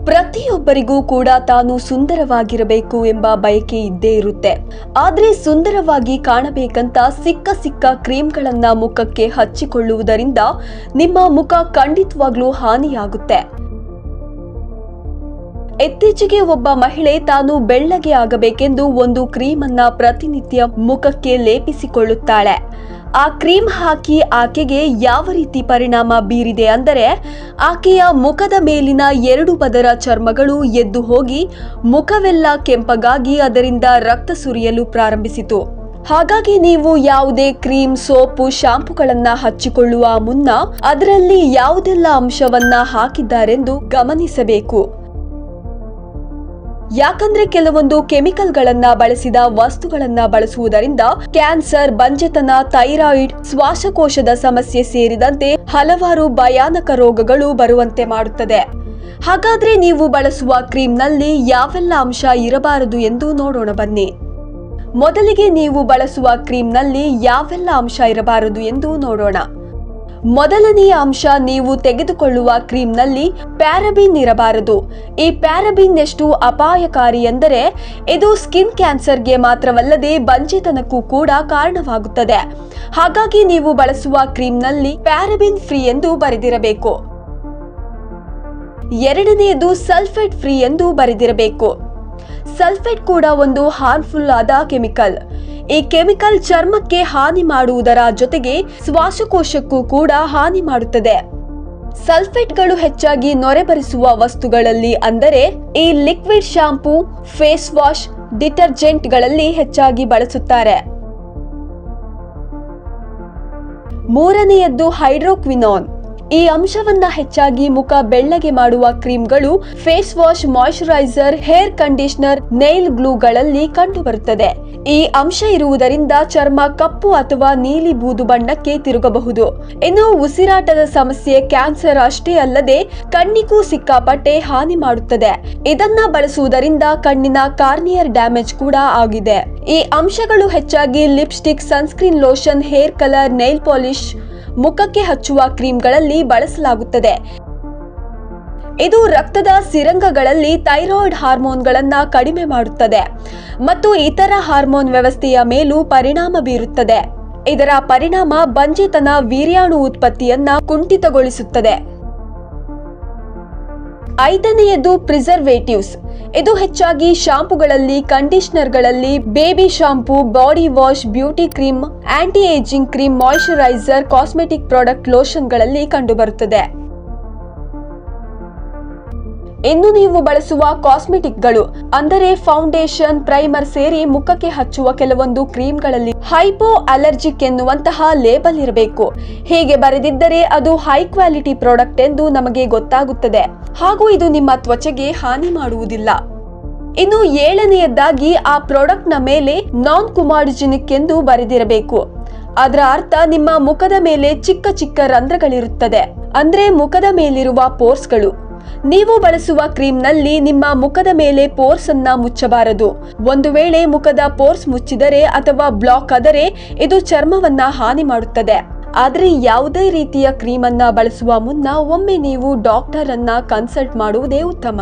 ಪ್ರತಿಯೊಬ್ಬರಿಗೂ ಕೂಡ ತಾನು ಸುಂದರವಾಗಿರಬೇಕು ಎಂಬ ಬಯಕೆ ಇದ್ದೇ ಇರುತ್ತೆ. ಆದ್ರೆ ಸುಂದರವಾಗಿ ಕಾಣಬೇಕಂತ ಸಿಕ್ಕ ಕ್ರೀಮ್ಗಳನ್ನ ಮುಖಕ್ಕೆ ಹಚ್ಚಿಕೊಳ್ಳುವುದರಿಂದ ನಿಮ್ಮ ಮುಖ ಖಂಡಿತವಾಗ್ಲೂ ಹಾನಿಯಾಗುತ್ತೆ. ಇತ್ತೀಚೆಗೆ ಒಬ್ಬ ಮಹಿಳೆ ತಾನು ಬೆಳ್ಳಗೆ ಆಗಬೇಕೆಂದು ಒಂದು ಕ್ರೀಮ್ ಅನ್ನ ಪ್ರತಿನಿತ್ಯ ಮುಖಕ್ಕೆ ಲೇಪಿಸಿಕೊಳ್ಳುತ್ತಾಳೆ. ಆ ಕ್ರೀಮ್ ಹಾಕಿ ಆಕೆಗೆ ಯಾವ ರೀತಿ ಪರಿಣಾಮ ಬೀರಿದೆ ಅಂದರೆ, ಆಕೆಯ ಮುಖದ ಮೇಲಿನ 2 ಪದರ ಚರ್ಮಗಳು ಎದ್ದು ಹೋಗಿ ಮುಖವೆಲ್ಲ ಕೆಂಪಗಾಗಿ ಅದರಿಂದ ರಕ್ತ ಸುರಿಯಲು ಪ್ರಾರಂಭಿಸಿತು. ಹಾಗಾಗಿ ನೀವು ಯಾವುದೇ ಕ್ರೀಮ್, ಸೋಪು, ಶಾಂಪೂಗಳನ್ನ ಹಚ್ಚಿಕೊಳ್ಳುವ ಮುನ್ನ ಅದರಲ್ಲಿ ಯಾವುದೆಲ್ಲ ಅಂಶವನ್ನ ಹಾಕಿದ್ದಾರೆಂದು ಗಮನಿಸಬೇಕು. ಯಾಕಂದ್ರೆ ಕೆಲವೊಂದು ಕೆಮಿಕಲ್ಗಳನ್ನ ಬಳಸಿದ ವಸ್ತುಗಳನ್ನ ಬಳಸುವುದರಿಂದ ಕ್ಯಾನ್ಸರ್, ಬಂಜೆತನ, ಥೈರಾಯ್ಡ್, ಶ್ವಾಸಕೋಶದ ಸಮಸ್ಯೆ ಸೇರಿದಂತೆ ಹಲವಾರು ಭಯಾನಕ ರೋಗಗಳು ಬರುವಂತೆ ಮಾಡುತ್ತದೆ. ಹಾಗಾದ್ರೆ ನೀವು ಬಳಸುವ ಕ್ರೀಮ್ನಲ್ಲಿ ಯಾವೆಲ್ಲ ಅಂಶ ಇರಬಾರದು ಎಂದು ನೋಡೋಣ ಬನ್ನಿ. ಮೊದಲಿಗೆ ನೀವು ಬಳಸುವ ಕ್ರೀಮ್ನಲ್ಲಿ ಯಾವೆಲ್ಲ ಅಂಶ ಇರಬಾರದು ಎಂದು ನೋಡೋಣ. ಮೊದಲನೆಯ ಅಂಶ, ನೀವು ತೆಗೆದುಕೊಳ್ಳುವ ಕ್ರೀಮ್ನಲ್ಲಿ ಪ್ಯಾರಬಿನ್ ಇರಬಾರದು. ಈ ಪ್ಯಾರಬಿನ್ ಎಷ್ಟು ಅಪಾಯಕಾರಿ ಎಂದರೆ ಇದು ಸ್ಕಿನ್ ಕ್ಯಾನ್ಸರ್ಗೆ ಮಾತ್ರವಲ್ಲದೆ ಬಂಜೆತನಕ್ಕೂ ಕೂಡ ಕಾರಣವಾಗುತ್ತದೆ. ಹಾಗಾಗಿ ನೀವು ಬಳಸುವ ಕ್ರೀಮ್ನಲ್ಲಿ ಪ್ಯಾರಬಿನ್ ಫ್ರೀ ಎಂದು ಬರೆದಿರಬೇಕು. ಎರಡನೆಯದು ಸಲ್ಫೇಟ್ ಫ್ರೀ ಎಂದು ಬರೆದಿರಬೇಕು. ಸಲ್ಫೇಟ್ ಕೂಡ ಒಂದು ಹಾರ್ಮ್ಫುಲ್ ಆದ ಕೆಮಿಕಲ್. ಈ ಕೆಮಿಕಲ್ ಚರ್ಮಕ್ಕೆ ಹಾನಿ ಮಾಡುವುದರ ಜೊತೆಗೆ ಶ್ವಾಸಕೋಶಕ್ಕೂ ಕೂಡ ಹಾನಿ ಮಾಡುತ್ತದೆ. ಸಲ್ಫೇಟ್ಗಳು ಹೆಚ್ಚಾಗಿ ನೊರೆಬರಿಸುವ ವಸ್ತುಗಳಲ್ಲಿ ಅಂದರೆ ಈ ಲಿಕ್ವಿಡ್ ಶಾಂಪೂ, ಫೇಸ್ ವಾಶ್, ಡಿಟರ್ಜೆಂಟ್ಗಳಲ್ಲಿ ಹೆಚ್ಚಾಗಿ ಬಳಸುತ್ತಾರೆ. ಮೂರನೆಯದ್ದು ಹೈಡ್ರೋಕ್ವಿನೋನ್. ಈ ಅಂಶವನ್ನ ಹೆಚ್ಚಾಗಿ ಮುಖ ಬೆಳ್ಳಗೆ ಮಾಡುವ ಕ್ರೀಮ್ಗಳು, face wash, moisturiser, hair conditioner, nail ಗ್ಲೂಗಳಲ್ಲಿ ಕಂಡುಬರುತ್ತದೆ. ಈ ಅಂಶ ಇರುವುದರಿಂದ ಚರ್ಮ ಕಪ್ಪು ಅಥವಾ ನೀಲಿ ಬೂದು ಬಣ್ಣಕ್ಕೆ ತಿರುಗಬಹುದು. ಇನ್ನು ಉಸಿರಾಟದ ಸಮಸ್ಯೆ, ಕ್ಯಾನ್ಸರ್ ಅಷ್ಟೇ ಅಲ್ಲದೆ ಕಣ್ಣಿಗೂ ಸಿಕ್ಕಾಪಟ್ಟೆ ಹಾನಿ ಮಾಡುತ್ತದೆ. ಇದನ್ನ ಬಳಸುವುದರಿಂದ ಕಣ್ಣಿನ ಕಾರ್ನಿಯರ್ ಡ್ಯಾಮೇಜ್ ಕೂಡ ಆಗಿದೆ. ಈ ಅಂಶಗಳು ಹೆಚ್ಚಾಗಿ lipstick, sunscreen, lotion, hair colour, nail polish, ಮುಖಕ್ಕೆ ಹಚ್ಚುವ ಕ್ರೀಮ್ಗಳಲ್ಲಿ ಬಳಸಲಾಗುತ್ತದೆ. ಇದು ರಕ್ತದ ಸಿರಂಗಗಳಲ್ಲಿ ಥೈರಾಯ್ಡ್ ಹಾರ್ಮೋನ್ಗಳನ್ನ ಕಡಿಮೆ ಮಾಡುತ್ತದೆ ಮತ್ತು ಇತರ ಹಾರ್ಮೋನ್ ವ್ಯವಸ್ಥೆಯ ಮೇಲೂ ಪರಿಣಾಮ ಬೀರುತ್ತದೆ. ಇದರ ಪರಿಣಾಮ ಬಂಜೆತನ, ವೀರ್ಯಾಣು ಉತ್ಪತ್ತಿಯನ್ನ ಕುಂಠಿತಗೊಳಿಸುತ್ತದೆ. ಐದನೆಯದು ಪ್ರಿಸರ್ವೇಟಿವ್ಸ್. ಇದು ಹೆಚ್ಚಾಗಿ ಶಾಂಪೂಗಳಲ್ಲಿ, ಕಂಡೀಷನರ್ಗಳಲ್ಲಿ, baby shampoo, body wash, beauty cream, anti ageing cream, moisturiser, cosmetic product, ಲೋಷನ್ಗಳಲ್ಲಿ ಕಂಡುಬರುತ್ತದೆ. ಇನ್ನು ನೀವು ಬಳಸುವ ಕಾಸ್ಮೆಟಿಕ್ಗಳು ಅಂದರೆ ಫೌಂಡೇಶನ್, ಪ್ರೈಮರ್ ಸೇರಿ ಮುಖಕ್ಕೆ ಹಚ್ಚುವ ಕೆಲವೊಂದು ಕ್ರೀಮ್ಗಳಲ್ಲಿ ಹೈಪೋ ಅಲರ್ಜಿಕ್ ಎನ್ನುವಂತಹ ಲೇಬಲ್ ಇರಬೇಕು. ಹೀಗೆ ಬರೆದಿದ್ದರೆ ಅದು ಹೈ ಕ್ವಾಲಿಟಿ ಪ್ರಾಡಕ್ಟ್ ಎಂದು ನಮಗೆ ಗೊತ್ತಾಗುತ್ತದೆ ಹಾಗೂ ಇದು ನಿಮ್ಮ ತ್ವಚೆಗೆ ಹಾನಿ ಮಾಡುವುದಿಲ್ಲ. ಇನ್ನು ಏಳನೆಯದಾಗಿ ಆ ಪ್ರಾಡಕ್ಟ್ ನ ಮೇಲೆ ನಾನ್ ಕುಮಾರ್ಜಿನಿಕ್ ಎಂದು ಬರೆದಿರಬೇಕು. ಅದರ ಅರ್ಥ ನಿಮ್ಮ ಮುಖದ ಮೇಲೆ ಚಿಕ್ಕ ರಂಧ್ರಗಳಿರುತ್ತದೆ, ಅಂದ್ರೆ ಮುಖದ ಮೇಲಿರುವ ಪೋರ್ಸ್ಗಳು. ನೀವು ಬಳಸುವ ಕ್ರೀಮ್ನಲ್ಲಿ ನಿಮ್ಮ ಮುಖದ ಮೇಲೆ ಪೋರ್ಸ್ ಅನ್ನ ಮುಚ್ಚಬಾರದು. ಒಂದು ವೇಳೆ ಮುಖದ ಪೋರ್ಸ್ ಮುಚ್ಚಿದರೆ ಅಥವಾ ಬ್ಲಾಕ್ ಆದರೆ ಇದು ಚರ್ಮವನ್ನ ಹಾನಿ ಮಾಡುತ್ತದೆ. ಆದ್ರೆ ಯಾವುದೇ ರೀತಿಯ ಕ್ರೀಮ್ ಅನ್ನ ಬಳಸುವ ಮುನ್ನ ಒಮ್ಮೆ ನೀವು ಡಾಕ್ಟರ್ ಅನ್ನ ಕನ್ಸಲ್ಟ್ ಮಾಡುವುದೇ ಉತ್ತಮ.